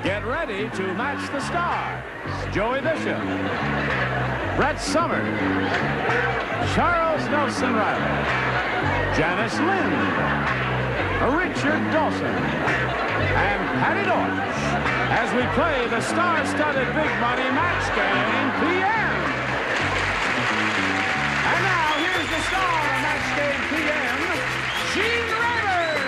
Get ready to match the stars. Joey Bishop, Brett Summers, Charles Nelson Reilly, Janice Lynde, Richard Dawson, and Patti Deutsch as we play the star-studded big money match game PM. And now here's the star of match game PM, Gene Rayburn.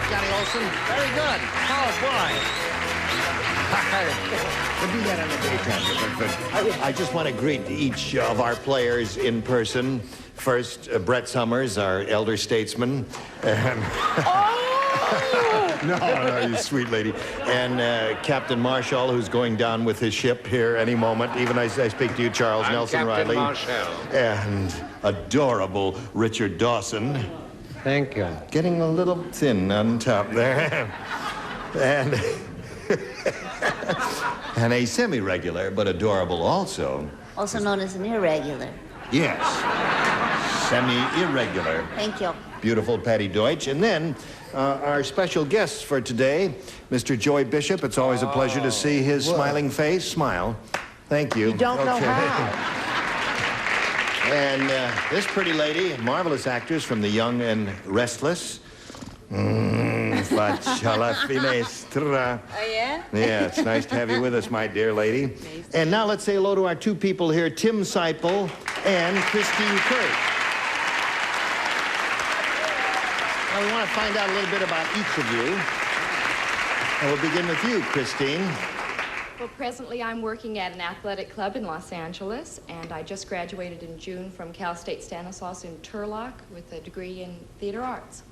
Johnny Olson, very good. Followed by. We'll do that on the daytime. I just want to greet each of our players in person. First, Brett Summers, our elder statesman. And no, you sweet lady. And Captain Marshall, who's going down with his ship here any moment. Even as I speak to you, Charles Nelson Reilly. Marshall. And adorable Richard Dawson. Thank you. Getting a little thin on top there. And... and a semi-regular, but adorable also. Also known as an irregular. Yes. Semi-irregular. Thank you. Beautiful Patti Deutsch. And then our special guests for today, Mr. Joey Bishop. It's always a pleasure to see his smiling face. Smile. Thank you. You don't know how. And this pretty lady, marvelous actress from The Young and Restless. Faccia la finestra. Oh, yeah? Yeah, it's nice to have you with us, my dear lady. And now let's say hello to our two people here, Tim Seipel and Christine Kurt. Now, we want to find out a little bit about each of you. And we'll begin with you, Christine. Well, presently I'm working at an athletic club in Los Angeles, and I just graduated in June from Cal State Stanislaus in Turlock with a degree in theater arts.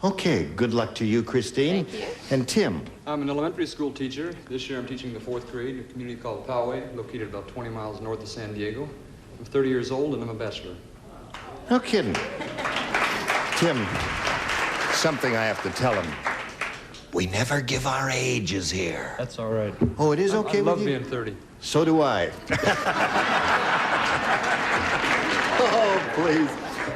Okay, good luck to you, Christine. Thank you. And Tim. I'm an elementary school teacher. This year I'm teaching the 4th grade in a community called Poway, located about 20 miles north of San Diego. I'm 30 years old and I'm a bachelor. No kidding. Tim, something I have to tell him. We never give our ages here. That's all right. Oh, it is okay I with love you? being 30. So do I. Oh, please.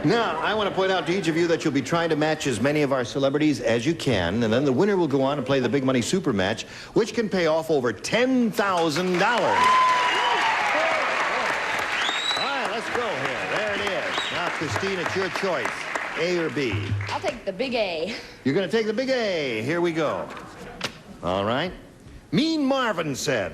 Now, I want to point out to each of you that you'll be trying to match as many of our celebrities as you can, and then the winner will go on to play the Big Money Super Match, which can pay off over $10,000. All right, let's go here. There it is. Now, Christine, it's your choice, A or B. I'll take the big A. You're going to take the big A. Here we go. All right. Mean Marvin said,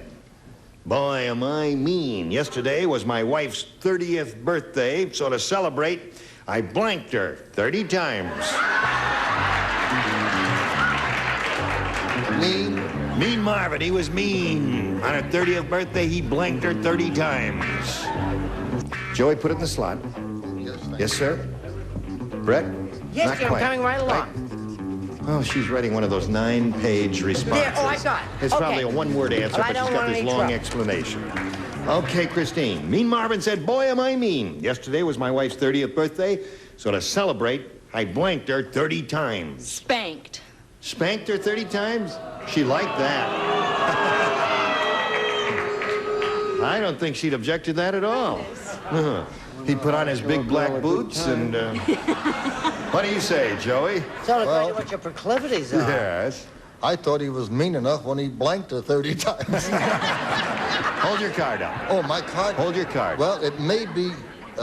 "Boy, am I mean. Yesterday was my wife's 30th birthday, so to celebrate, I blanked her 30 times. Mean Marvin, he was mean. On her 30th birthday, he blanked her 30 times. Joey, put it in the slot. Yes, sir. Brett? Yes, Not sir, I'm quite. coming right along. Oh, she's writing one of those 9-page responses. There, oh, I got it. It's Okay. probably a one-word answer, Well, I but don't she's got want this any long trouble. explanation. Okay, Christine. Mean Marvin said, "Boy, am I mean. Yesterday was my wife's 30th birthday, so to celebrate, I blanked her 30 times." Spanked. Spanked her 30 times? She liked that. I don't think she'd object to that at all. He put on his big black boots and... What do you say, Joey? So, according to what your proclivities are. Yes. I thought he was mean enough when he blanked her 30 times. Hold your card up. Oh, my card? Hold your card. Well, it may be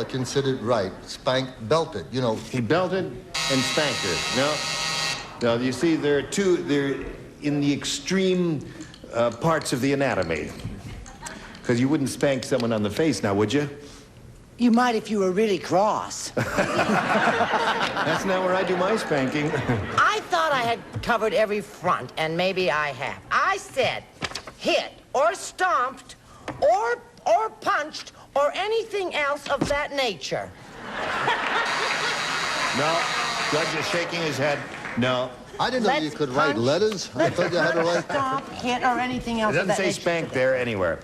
considered right. Spanked, belted, you know. He belted and spanked her. No, you see, they're in the extreme parts of the anatomy. Because you wouldn't spank someone on the face now, would you? You might if you were really cross. That's not where I do my spanking. I thought I had covered every front, and maybe I have. I said hit or stomped or punched or anything else of that nature. No, Judge is shaking his head. No. I didn't know you could write letters. I thought you had to write... Stomp, hit, or anything else It of doesn't that say nature. spank there anywhere.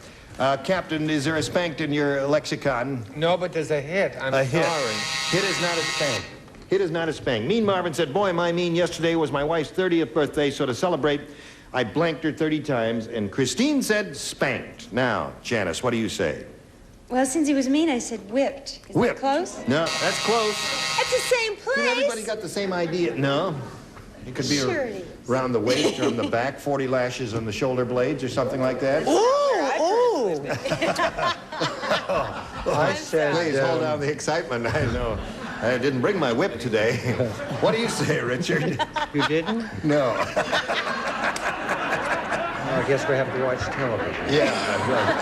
Captain, is there a spanked in your lexicon? No, but there's a hit. I'm A sorry. hit. Hit is not a spank. Hit is not a spank. Mean Marvin said, "Boy, am I mean. Yesterday was my wife's 30th birthday, so to celebrate, I blanked her 30 times, and Christine said spanked. Now, Janice, what do you say? Well, since he was mean, I said whipped. Is Whipped. that close? No, that's close. That's the same place. Everybody got the same idea. No. It could be Sure it is. around the waist or on the back, 40 lashes on the shoulder blades or something like that. Ooh, ooh. I said... Please hold down the excitement. I know. I didn't bring my whip today. What do you say, Richard? You didn't? No. I guess we have to watch television. Yeah, right.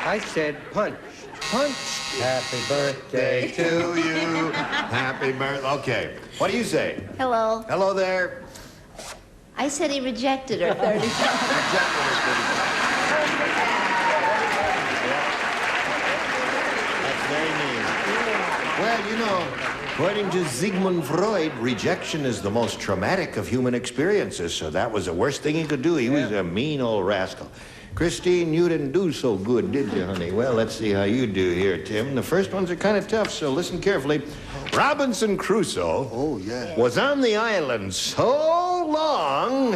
I said punch. Punch. Happy birthday Day to you. Happy birthday. Okay. What do you say? Hello. Hello there. I said he rejected her 30 times. That's very mean. Well, you know, according to Sigmund Freud, rejection is the most traumatic of human experiences, so that was the worst thing he could do. He was a mean old rascal. Christine, you didn't do so good, did you, honey? Well, let's see how you do here, Tim. The first ones are kind of tough, so listen carefully. Robinson Crusoe was on the island so long...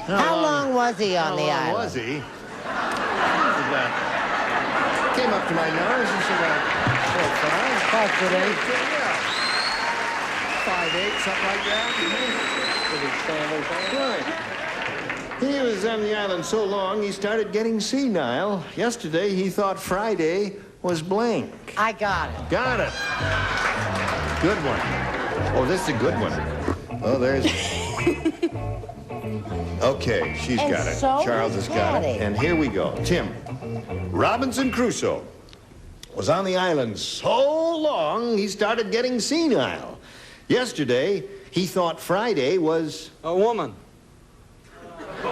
How long was he on the How long island? was he? Came up to my nose and said, 5 foot 8. 5'8", something like that. Right. He was on the island so long, he started getting senile. Yesterday, he thought Friday was blank. I got it. Got it. Good one. Oh, this is a good one. Oh, there's... Okay, she's And got it. so Charles has got Patti. it. And here we go. Tim, Robinson Crusoe was on the island so long, he started getting senile. Yesterday, he thought Friday was... A woman. Now,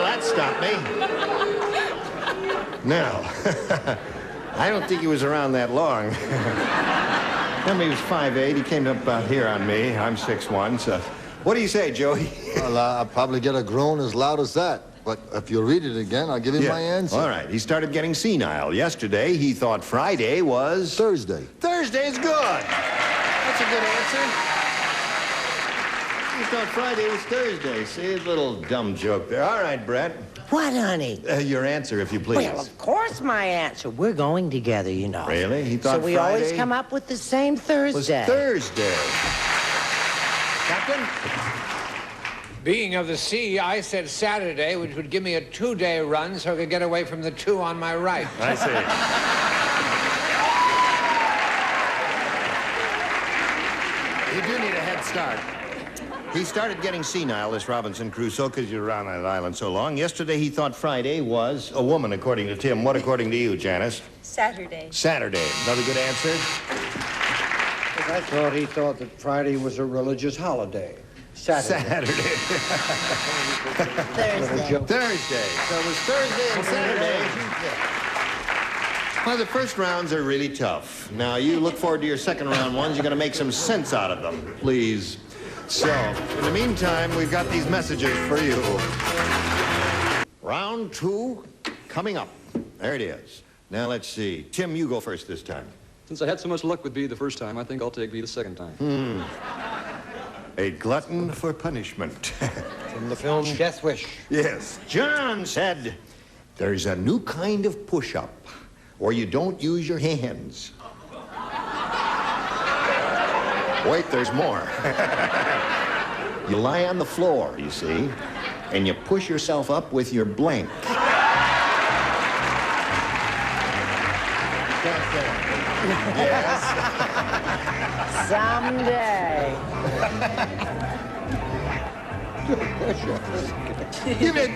that stopped me. No. I don't think he was around that long. Remember, he was 5'8". He came up about here on me. I'm 6'1", so... What do you say, Joey? Well, I'll probably get a groan as loud as that. But if you read it again, I'll give you my answer. All right. He started getting senile. Yesterday, he thought Friday was... Thursday. Thursday's good. That's a good answer. He thought Friday was Thursday. See, a little dumb joke there. All right, Brett. What, honey? Your answer, if you please. Well, of course my answer. We're going together, you know. Really? He thought So we always Friday come up with the same was Thursday. Thursday. Captain? Being of the sea, I said Saturday, which would give me a 2-day run so I could get away from the 2 on my right. I see. You do need a head start. He started getting senile, this Robinson Crusoe, because you're around that island so long. Yesterday, he thought Friday was a woman, according to Tim. What according to you, Janice? Saturday. Saturday. Another good answer? I thought he thought that Friday was a religious holiday. Saturday. Thursday. Thursday. So it was Thursday and Saturday. Well, the first rounds are really tough. Now, you look forward to your second round ones. You're going to make some sense out of them, please. So, in the meantime, we've got these messages for you. Round 2 coming up. There it is. Now, let's see. Tim, you go first this time. Since I had so much luck with B the first time, I think I'll take B the second time. A glutton for punishment. From the film Death Wish. Yes. John said, there's a new kind of push-up where you don't use your hands. Wait, there's more. You lie on the floor, you see, and you push yourself up with your blank. Yes. Someday.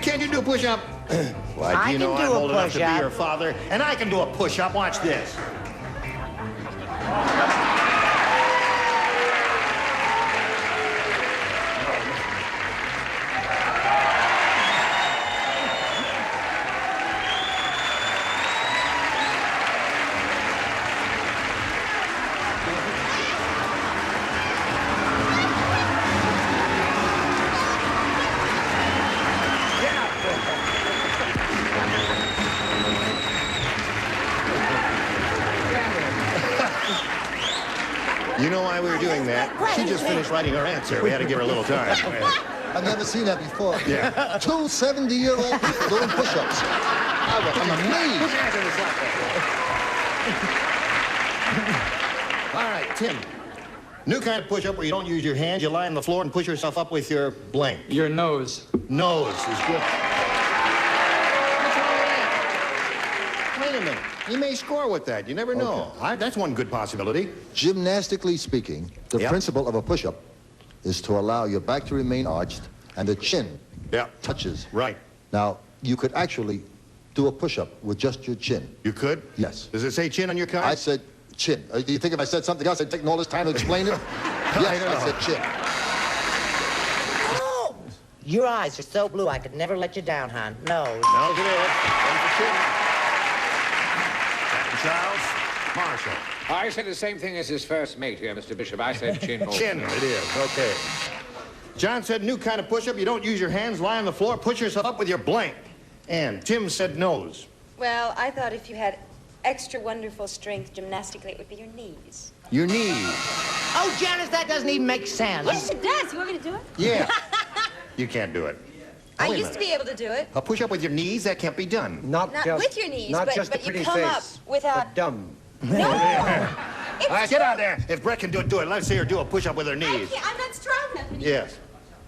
Can you do a push-up? Why, I do you know can I'm do a old enough to be push-up. your father? And I can do a push-up. Watch this. You know why we were doing that? She just finished writing her answer. We had to give her a little time. I've never seen that before. Yeah. Two 70-year-old people doing push-ups. I'm amazed. All right, Tim. New kind of push-up where you don't use your hands. You lie on the floor and push yourself up with your blank. Your nose. Nose is good. Wait a minute. You may score with that. You never know. That's one good possibility. Gymnastically speaking, the Yep. principle of a push-up is to allow your back to remain arched and the chin touches. Right. Now, you could actually do a push-up with just your chin. You could? Yes. Does it say chin on your card? I said chin. Do you think if I said something else, I'd take all this time to explain it? Yes, I said chin. Oh, your eyes are so blue, I could never let you down, hon. No. Nose it is. There's the chin. Captain Charles Marshall. I said the same thing as his first mate here, Mr. Bishop. I said chin. also. Chin it is. Okay. John said new kind of push-up. You don't use your hands. Lie on the floor. Push yourself up with your blank. And Tim said nose. Well, I thought if you had extra wonderful strength gymnastically, it would be your knees. Your knees. Oh, Janice, that doesn't even make sense. Yes, it does. You want me to do it? Yeah. You can't do it. I Wait a used to be able to do it. A push-up with your knees? That can't be done. Not with your knees, but you come up without... Dumb. No! All right, get out there. If Brett can do it, do it. Let's see her do a push-up with her knees. I'm not strong enough. Yes.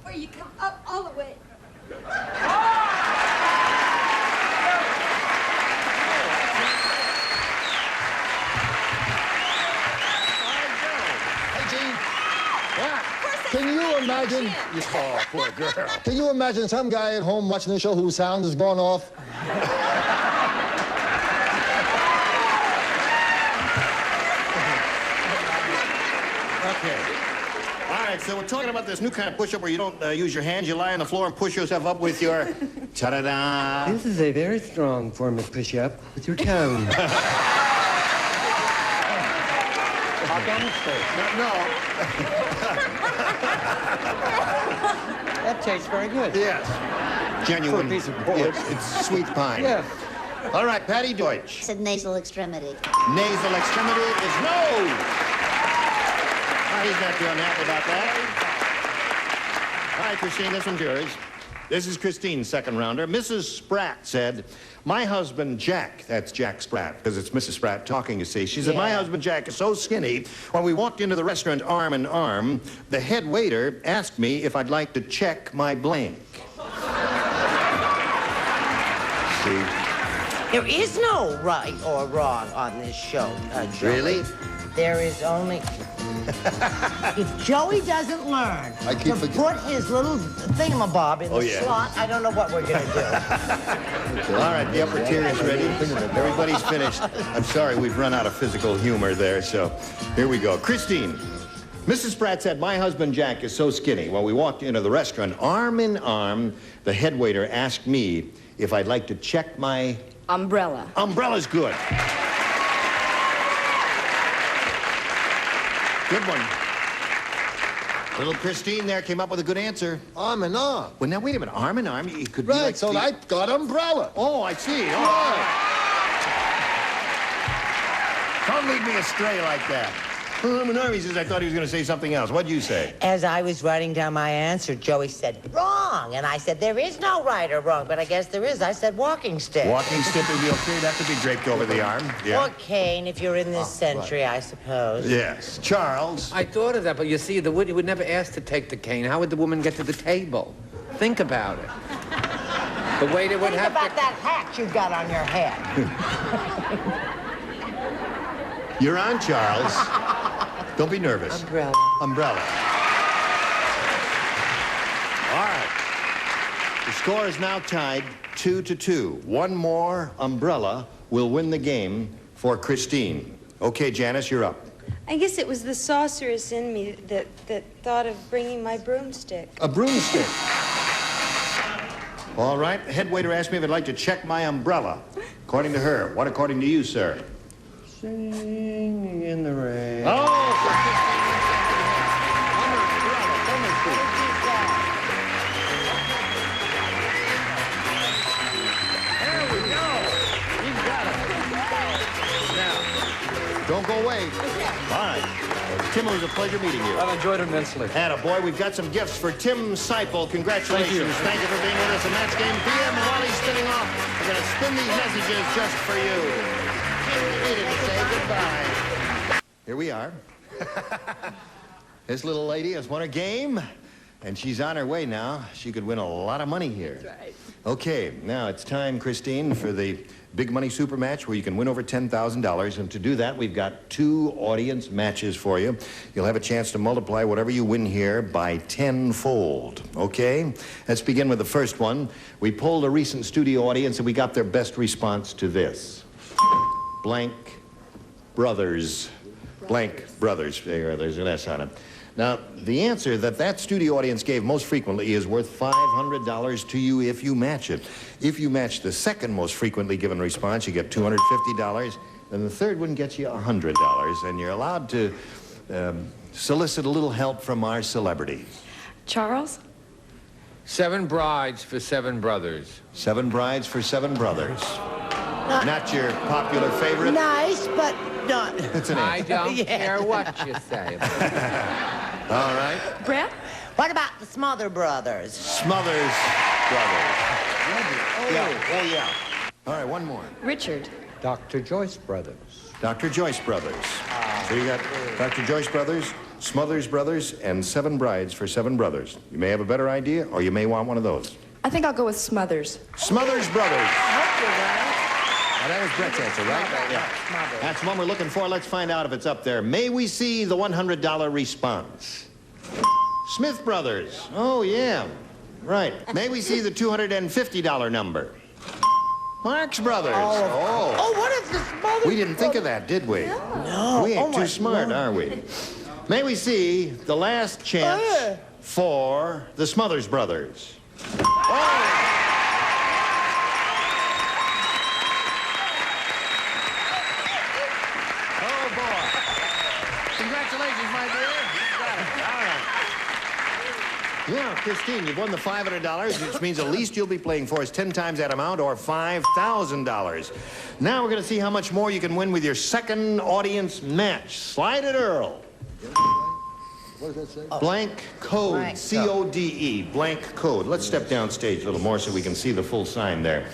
Where you come up all the way. Hey, Gene. Can you imagine? Oh, poor girl. Can you imagine some guy at home watching the show whose sound has gone off? Okay. All right, so we're talking about this new kind of push-up where you don't use your hands. You lie on the floor and push yourself up with your... Ta-da-da. This is a very strong form of push-up with your toes. No. That tastes very good. Yes. Genuine. For a piece of board. Yes, it's sweet pine. Yeah. All right, Patti Deutsch. Said nasal extremity. Nasal extremity is nose. He's not too unhappy about that. All right, Christine, this one's yours. This is Christine's second rounder. Mrs. Spratt said, my husband Jack, that's Jack Spratt, because it's Mrs. Spratt talking, you see. She said, my husband Jack is so skinny, when we walked into the restaurant arm in arm, the head waiter asked me if I'd like to check my blank. See? There is no right or wrong on this show, Joey. Really? There is only... If Joey doesn't learn to put his little thingamabob in the slot, I don't know what we're going to do. All right, the upper tier is ready. Everybody's finished. I'm sorry, we've run out of physical humor there, so here we go. Christine, Mrs. Spratt said, my husband Jack is so skinny. When we walked into the restaurant, arm in arm, the head waiter asked me if I'd like to check my... Umbrella. Umbrella's good. Good one. Little Christine there came up with a good answer. Arm in arm. Well, now, wait a minute. Arm in arm, it could be Right, like so the... I got umbrella. Oh, I see. All right. Don't lead me astray like that. Arm in arm, he says, I thought he was going to say something else. What'd you say? As I was writing down my answer, Joey said, wrong. And I said, there is no right or wrong, but I guess there is. I said, walking stick. Walking stick would be okay. That could be draped over the arm. Yeah. Or cane, if you're in this century, I suppose. Yes. Charles. I thought of that, but you see, he would never ask to take the cane. How would the woman get to the table? Think about it. The waiter would Think have about to... that hat you got on your head. You're on, Charles. Don't be nervous. Umbrella. Umbrella. All right. The score is now tied 2-2. One more umbrella will win the game for Christine. Okay, Janice, you're up. I guess it was the sorceress in me that thought of bringing my broomstick. A broomstick. All right. The head waiter asked me if I'd like to check my umbrella. According to her. What according to you, sir? Singing in the rain. Oh! There we go. You got it. Now, don't go away. All right. Tim, it was a pleasure meeting you. I've enjoyed it immensely. Attaboy, we've got some gifts for Tim Seipel. Congratulations. Thank you for being with us at Match Game PM. And while he's spinning off, we're going to spin these messages just for you. He didn't say goodbye. Here we are. This little lady has won a game, and she's on her way now. She could win a lot of money here. That's right. Okay, now it's time, Christine, for the big money super match where you can win over $10,000. And to do that, we've got 2 audience matches for you. You'll have a chance to multiply whatever you win here by 10-fold, okay? Let's begin with the first one. We polled a recent studio audience, and we got their best response to this. Blank Brothers. Blank Brothers. There's an S on it. Now, the answer that studio audience gave most frequently is worth $500 to you if you match it. If you match the second most frequently given response, you get $250. And the third one gets you $100. And you're allowed to solicit a little help from our celebrities. Charles? 7 brides for 7 brothers. 7 brides for 7 brothers. Not your popular favorite? Nice, but not. It's an I answer. don't care what you say. All right. Brett? What about the Smother Brothers? Smothers Brothers. Yeah. Oh, yeah. All right, one more. Richard? Dr. Joyce Brothers. Dr. Joyce Brothers. So you got Dr. Joyce Brothers, Smothers Brothers, and 7 brides for 7 brothers. You may have a better idea, or you may want one of those. I think I'll go with Smothers. Smothers Brothers. I hope you're right. Now, that was Brett's answer, right? Yeah. That's the one we're looking for. Let's find out if it's up there. May we see the $100 response? Smith Brothers. Oh, yeah. Right. May we see the $250 number? Marx Brothers. Oh, what if the Smothers... We didn't think of that, did we? No. We ain't Oh, my too smart, God. are we? May we see the last chance for the Smothers Brothers? Oh! Yeah, Christine, you've won the $500, which means the least you'll be playing for is 10 times that amount, or $5,000. Now we're going to see how much more you can win with your second audience match. Slide it, Earl. What does that say? Blank code, Blank C-O-D-E, blank code. Let's step downstage a little more so we can see the full sign there.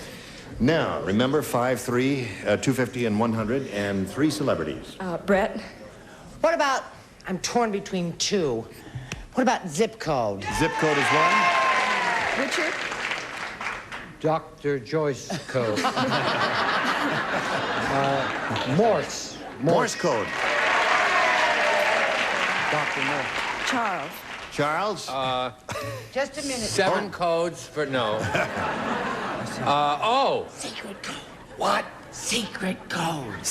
Now, remember 5, 3, 250, and 100, and 3 celebrities. Brett? What about... I'm torn between 2. What about zip code? Zip code is 1. Richard? Dr. Joyce Code. Morse. Morse code. Dr. Morse. Charles? Charles? Just a minute. 7 codes for no. Secret code. What? Secret code.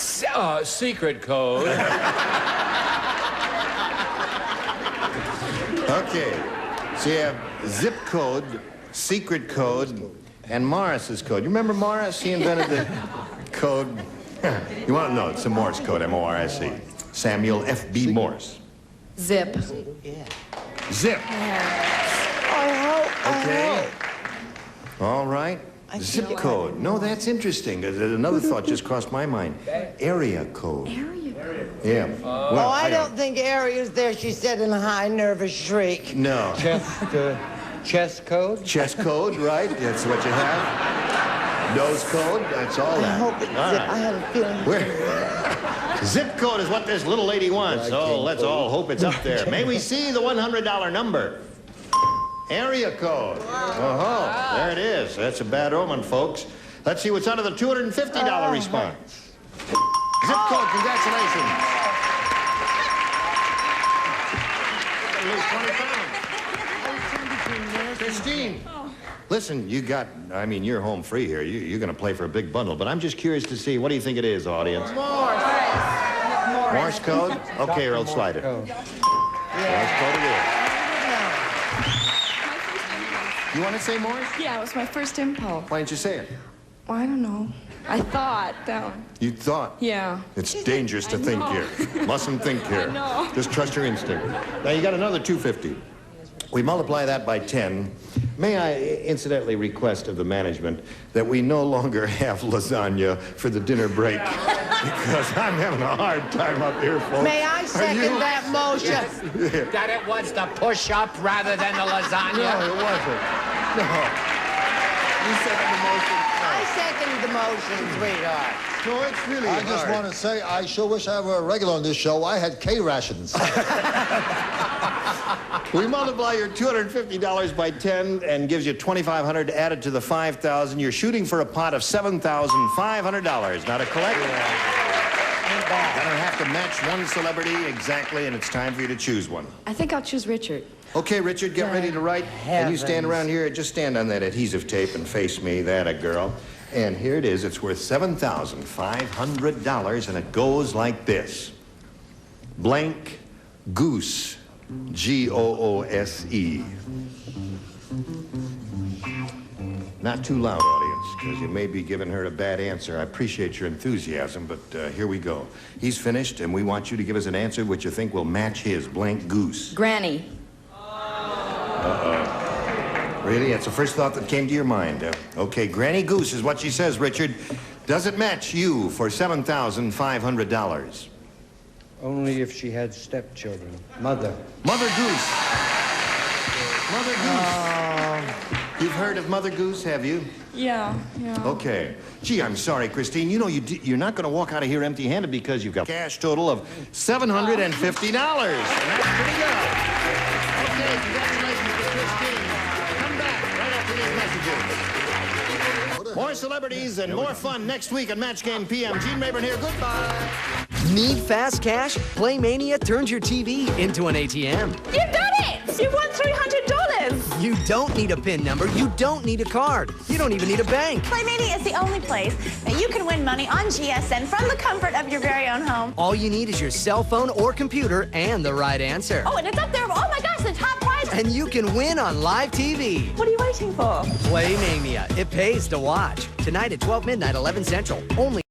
Secret code. Okay, so you have zip code, secret code, and Morris's code. You remember Morris? He invented the code. You want to know? It's the Morse code, M-O-R-S-E. Samuel F.B. Morse. Zip. Yeah. Zip. Okay. All right. Zip code. No, that's interesting. Another thought just crossed my mind. Area code. Area code. Yeah. Well, I don't think Ariel's there, she said in a high, nervous shriek. No. Chest code? Chest code, right? That's what you have. Nose code, that's all I that. hope it's All zip. right. I had a feeling. Zip code is what this little lady wants. So let's all hope it's up there. May we see the $100 number? Area code. Oh, there it is. That's a bad omen, folks. Let's see what's under the $250 response. Zip code, congratulations. Lose 20 pounds. Christine. Listen, you're home free here. You're going to play for a big bundle, but I'm just curious to see, what do you think it is, audience? Morse code? Okay, Earl, slide it. Morse code it is. You want to say Morse? Yeah, it was my first impulse. Why didn't you say it? Well, I don't know. I thought that one. You thought? Yeah. It's dangerous to think know. here. Mustn't think here. I know. Just trust your instinct. Now, you got another $250. We multiply that by 10. May I incidentally request of the management that we no longer have lasagna for the dinner break? Because I'm having a hard time up here, folks. May I second that motion? That it was the push-up rather than the lasagna? No, it wasn't. No. You second the motion. I second the motion, sweetheart. No, it's really I just want to say, I sure wish I were a regular on this show. I had K rations. We multiply your $250 by 10 and gives you $2,500 added to the $5,000. You're shooting for a pot of $7,500. Now to collect, gonna have to match one celebrity exactly, and it's time for you to choose one. I think I'll choose Richard. Okay, Richard, get ready to write. And you stand around here, just stand on that adhesive tape and face me. That a girl. And here it is. It's worth $7,500, and it goes like this. Blank Goose. Goose. Not too loud, audience, because you may be giving her a bad answer. I appreciate your enthusiasm, but here we go. He's finished, and we want you to give us an answer which you think will match his. Blank Goose. Granny. Uh-oh. Really? That's the first thought that came to your mind. Okay, Granny Goose is what she says, Richard. Does it match you for $7,500? Only if she had stepchildren. Mother. Mother Goose. Mother Goose. You've heard of Mother Goose, have you? Yeah. Okay. Gee, I'm sorry, Christine. You know, you're not going to walk out of here empty-handed because you've got a cash total of $750. And that's pretty good. Okay, congratulations to Christine. Come back right after these messages. More celebrities and more fun next week on Match Game PM. Gene Rayburn here. Goodbye. Need fast cash? Play Mania turns your TV into an ATM. You got it! You won $300! You don't need a PIN number. You don't need a card. You don't even need a bank. PlayMania is the only place that you can win money on GSN from the comfort of your very own home. All you need is your cell phone or computer and the right answer. Oh, and it's up there. Oh my gosh, the top prize. And you can win on live TV. What are you waiting for? Play Mania. It pays to watch. Tonight at 12 midnight, 11 Central. Only